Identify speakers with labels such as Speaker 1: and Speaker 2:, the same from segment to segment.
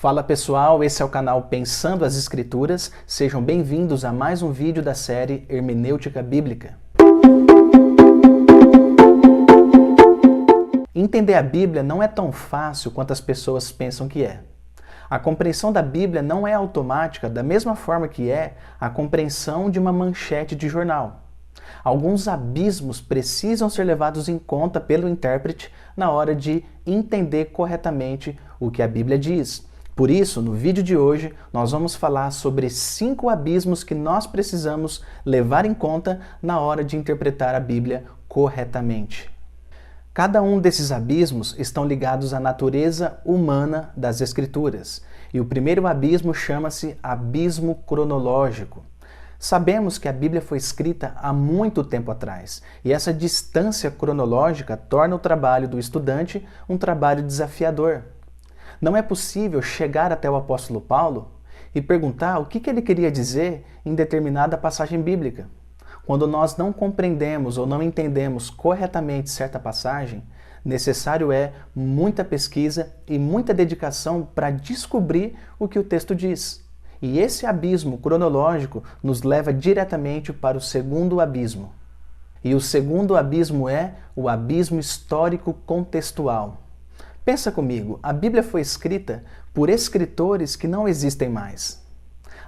Speaker 1: Fala pessoal, esse é o canal Pensando as Escrituras. Sejam bem-vindos a mais um vídeo da série Hermenêutica Bíblica. Entender a Bíblia não é tão fácil quanto as pessoas pensam que é. A compreensão da Bíblia não é automática da mesma forma que é a compreensão de uma manchete de jornal. Alguns abismos precisam ser levados em conta pelo intérprete na hora de entender corretamente o que a Bíblia diz. Por isso, no vídeo de hoje, nós vamos falar sobre 5 abismos que nós precisamos levar em conta na hora de interpretar a Bíblia corretamente. Cada um desses abismos estão ligados à natureza humana das Escrituras. E o primeiro abismo chama-se abismo cronológico. Sabemos que a Bíblia foi escrita há muito tempo atrás, e essa distância cronológica torna o trabalho do estudante um trabalho desafiador. Não é possível chegar até o apóstolo Paulo e perguntar o que ele queria dizer em determinada passagem bíblica. Quando nós não compreendemos ou não entendemos corretamente certa passagem, necessário é muita pesquisa e muita dedicação para descobrir o que o texto diz. E esse abismo cronológico nos leva diretamente para o segundo abismo. E o segundo abismo é o abismo histórico contextual. Pensa comigo, a Bíblia foi escrita por escritores que não existem mais.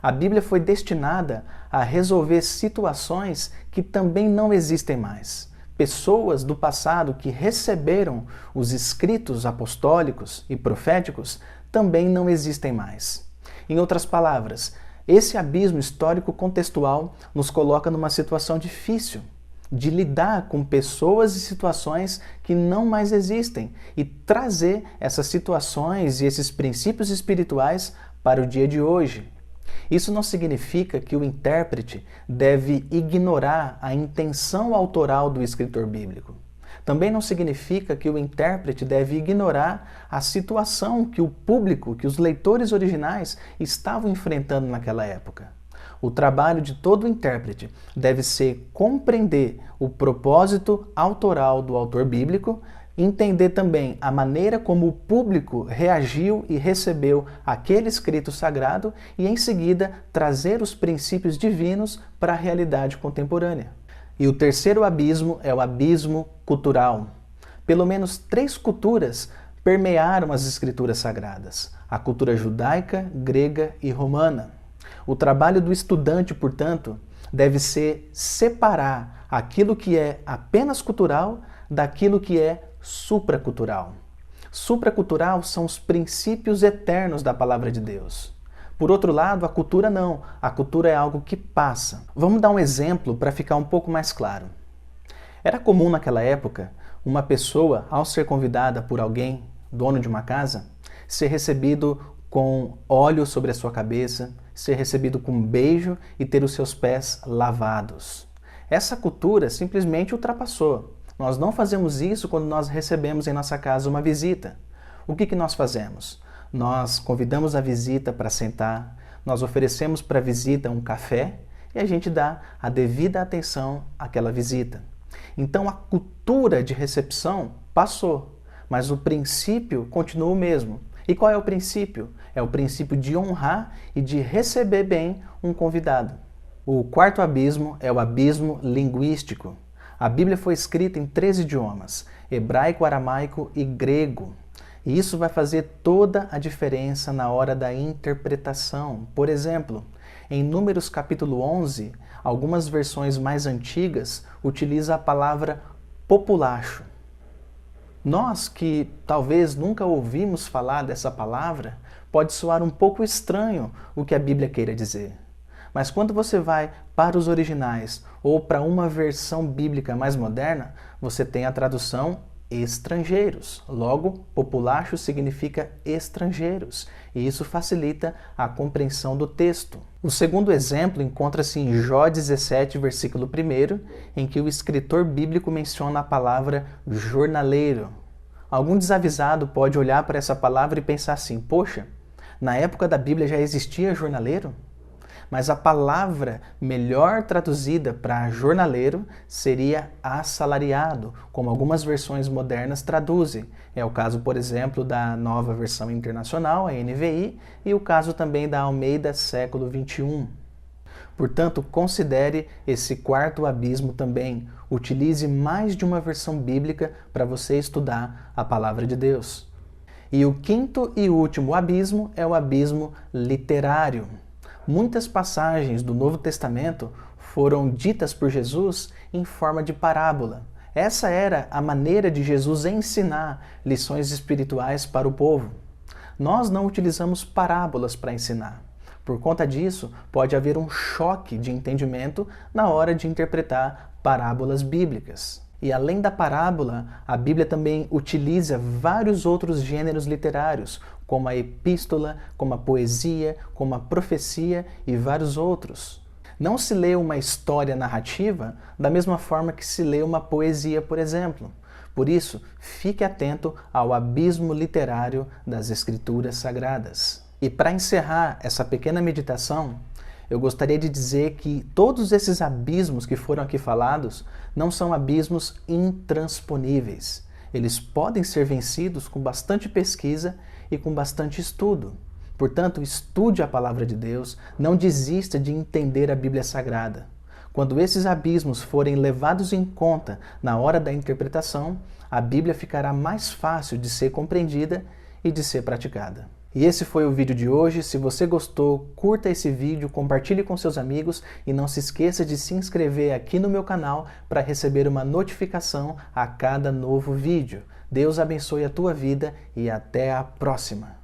Speaker 1: A Bíblia foi destinada a resolver situações que também não existem mais. Pessoas do passado que receberam os escritos apostólicos e proféticos também não existem mais. Em outras palavras, esse abismo histórico contextual nos coloca numa situação difícil de lidar com pessoas e situações que não mais existem e trazer essas situações e esses princípios espirituais para o dia de hoje. Isso não significa que o intérprete deve ignorar a intenção autoral do escritor bíblico. Também não significa que o intérprete deve ignorar a situação que o público, que os leitores originais estavam enfrentando naquela época. O trabalho de todo intérprete deve ser compreender o propósito autoral do autor bíblico, entender também a maneira como o público reagiu e recebeu aquele escrito sagrado e, em seguida, trazer os princípios divinos para a realidade contemporânea. E o terceiro abismo é o abismo cultural. Pelo menos 3 culturas permearam as escrituras sagradas: a cultura judaica, grega e romana. O trabalho do estudante, portanto, deve ser separar aquilo que é apenas cultural daquilo que é supracultural. Supracultural são os princípios eternos da palavra de Deus. Por outro lado, a cultura não. A cultura é algo que passa. Vamos dar um exemplo para ficar um pouco mais claro. Era comum naquela época uma pessoa, ao ser convidada por alguém, dono de uma casa, ser recebido com óleo sobre a sua cabeça, ser recebido com um beijo e ter os seus pés lavados. Essa cultura simplesmente ultrapassou. Nós não fazemos isso quando nós recebemos em nossa casa uma visita. O que nós fazemos? Nós convidamos a visita para sentar, nós oferecemos para a visita um café e a gente dá a devida atenção àquela visita. Então a cultura de recepção passou, mas o princípio continua o mesmo. E qual é o princípio? É o princípio de honrar e de receber bem um convidado. O quarto abismo é o abismo linguístico. A Bíblia foi escrita em 3 idiomas: hebraico, aramaico e grego. E isso vai fazer toda a diferença na hora da interpretação. Por exemplo, em Números capítulo 11, algumas versões mais antigas utilizam a palavra populacho. Nós que talvez nunca ouvimos falar dessa palavra, pode soar um pouco estranho o que a Bíblia queira dizer. Mas quando você vai para os originais ou para uma versão bíblica mais moderna, você tem a tradução estrangeiros. Logo, populacho significa estrangeiros, e isso facilita a compreensão do texto. O segundo exemplo encontra-se em Jó 17, versículo 1, em que o escritor bíblico menciona a palavra jornaleiro. Algum desavisado pode olhar para essa palavra e pensar assim: poxa, na época da Bíblia já existia jornaleiro? mas a palavra melhor traduzida para jornaleiro seria assalariado, como algumas versões modernas traduzem. É o caso, por exemplo, da Nova Versão Internacional, a NVI, e o caso também da Almeida Século XXI. Portanto, considere esse quarto abismo também. Utilize mais de uma versão bíblica para você estudar a palavra de Deus. E o quinto e último abismo é o abismo literário. Muitas passagens do Novo Testamento foram ditas por Jesus em forma de parábola. Essa era a maneira de Jesus ensinar lições espirituais para o povo. Nós não utilizamos parábolas para ensinar. Por conta disso, pode haver um choque de entendimento na hora de interpretar parábolas bíblicas. E além da parábola, a Bíblia também utiliza vários outros gêneros literários, como a epístola, como a poesia, como a profecia e vários outros. Não se lê uma história narrativa da mesma forma que se lê uma poesia, por exemplo. Por isso, fique atento ao abismo literário das Escrituras Sagradas. E para encerrar essa pequena meditação, eu gostaria de dizer que todos esses abismos que foram aqui falados não são abismos intransponíveis. Eles podem ser vencidos com bastante pesquisa e com bastante estudo. Portanto, estude a palavra de Deus, não desista de entender a Bíblia Sagrada. Quando esses abismos forem levados em conta na hora da interpretação, a Bíblia ficará mais fácil de ser compreendida e de ser praticada. E esse foi o vídeo de hoje. Se você gostou, curta esse vídeo, compartilhe com seus amigos e não se esqueça de se inscrever aqui no meu canal para receber uma notificação a cada novo vídeo. Deus abençoe a tua vida e até a próxima!